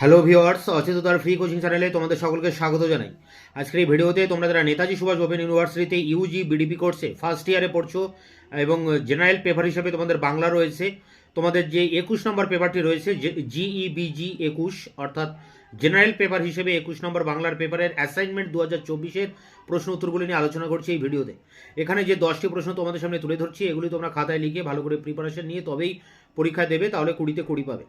Hello viewers, অচেতনতার free coaching চ্যানেলে তোমাদের সকলকে স্বাগত জানাই। আজকের এই ভিডিওতে তোমরা যারা নেতাজি সুভাষ ওপেন ইউনিভার্সিটিতে ইউজি বিডিপি কোর্সে ফার্স্ট ইয়ারে পড়ছো এবং জেনারেল পেপার হিসেবে তোমাদের বাংলা রয়েছে, তোমাদের যে 21 নম্বর পেপারটি রয়েছে জিইবিজি 21, অর্থাৎ জেনারেল পেপার হিসেবে 21 নম্বর বাংলার পেপারের অ্যাসাইনমেন্ট 2024-এর প্রশ্ন উত্তরগুলি নিয়ে আলোচনা করছি এই ভিডিওতে। এখানে যে 10টি প্রশ্ন তোমাদের সামনে তুলে ধরছি, এগুলি তোমরা খাতায় লিখে ভালো করে প্রিপারেশন নিয়ে তবেই পরীক্ষা দেবে, তাহলে 20-তে 20 পাবে।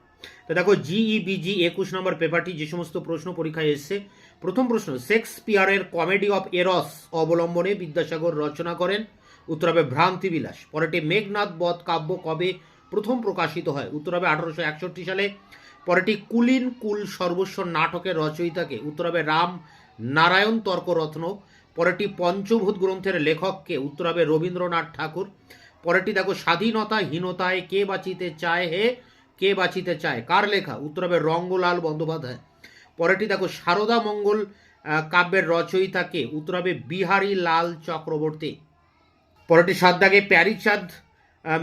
তো দেখো, জিইবিজি 21 নম্বর পেপারটি যে সমস্ত প্রশ্ন পরীক্ষায় এসছে, প্রথম প্রশ্ন, শেক্সপিয়ারের কমেডি অফ এরস অবলম্বনে বিদ্যাসাগর রচনা করেন? উত্তর হবে ভ্রান্তিবিলাস। পরেরটি, মেঘনাদ বধ কাব্য কবে প্রথম প্রকাশিত হয়? উত্তর হবে 1861 সালে। পরেরটি, কুলীন কুল সর্বস্ব নাটকের রচয়িতাকে? উত্তর হবে রাম নারায়ণ তর্করত্ন। পরেরটি, পঞ্চভূত গ্রন্থের লেখককে? উত্তর হবে রবীন্দ্রনাথ ঠাকুর। পরেরটি দেখো, স্বাধীনতাহীনতায় কে বাঁচিতে চায় হে, কে বাঁচিতে চায়, কার লেখা? উত্তর হবে রঙ্গলাল বন্দ্যোপাধ্যায়। পরেরটি দেখো, সারদা মঙ্গল কাব্যের রচয়িতাকে? উত্তর হবে বিহারী লাল চক্রবর্তী। পরেরটি 7 দাগে, প্যারীচাঁদ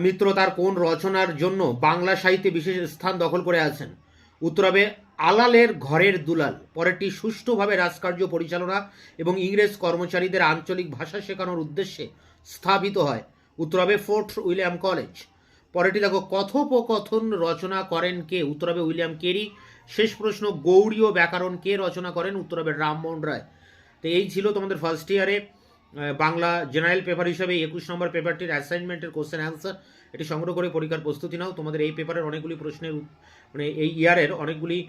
মিত্র তার কোন রচনার জন্য বাংলা সাহিত্যে বিশেষ স্থান দখল করে আছেন? উত্তর হবে আলালের ঘরের দুলাল। পরেরটি, সুষ্ঠুভাবে রাজকার্য পরিচালনা এবং ইংরেজ কর্মচারীদের আঞ্চলিক ভাষা শেখানোর উদ্দেশ্যে স্থাপিত হয়? উত্তর হবে ফোর্ট উইলিয়াম কলেজ। পরেরটি দেখো, কথোপকথন রচনা করেন কে? উত্তর হবে উইলিয়াম কেরি। শেষ প্রশ্ন, গৌড়ীয় ব্যাকরণ কে রচনা করেন? উত্তর হবে রামমোহন রায়। তো এই ছিল তোমাদের ফার্স্ট ইয়ারে বাংলা জেনারেল পেপার হিসেবে 21 নম্বর পেপারটির অ্যাসাইনমেন্টের কোশ্চেন অ্যান্সার। এটি সংগ্রহ করে পরীক্ষার প্রস্তুতি নাও। তোমাদের এই পেপারের অনেকগুলি প্রশ্নের মানে এই ইয়ারের অনেকগুলি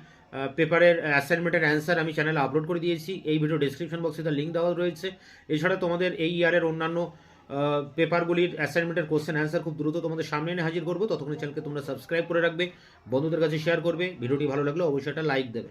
পেপারের অ্যাসাইনমেন্টের অ্যান্সার আমি চ্যানেলে আপলোড করে দিয়েছি। এই ভিডিও ডেসক্রিপশন বক্সে তার লিঙ্ক দেওয়া রয়েছে। এছাড়া তোমাদের এই ইয়ারের অন্যান্য পেপারগুলির অ্যাসাইনমেন্টের কোশ্চেন অ্যান্সার খুব দ্রুত তোমাদের সামনে এনে হাজির করবো। ততক্ষণ চ্যানেলকে তোমরা সাবস্ক্রাইব করে রাখবে, বন্ধুদের কাছে শেয়ার করবে। ভিডিওটি ভালো লাগলে অবশ্যই একটা লাইক দেবে।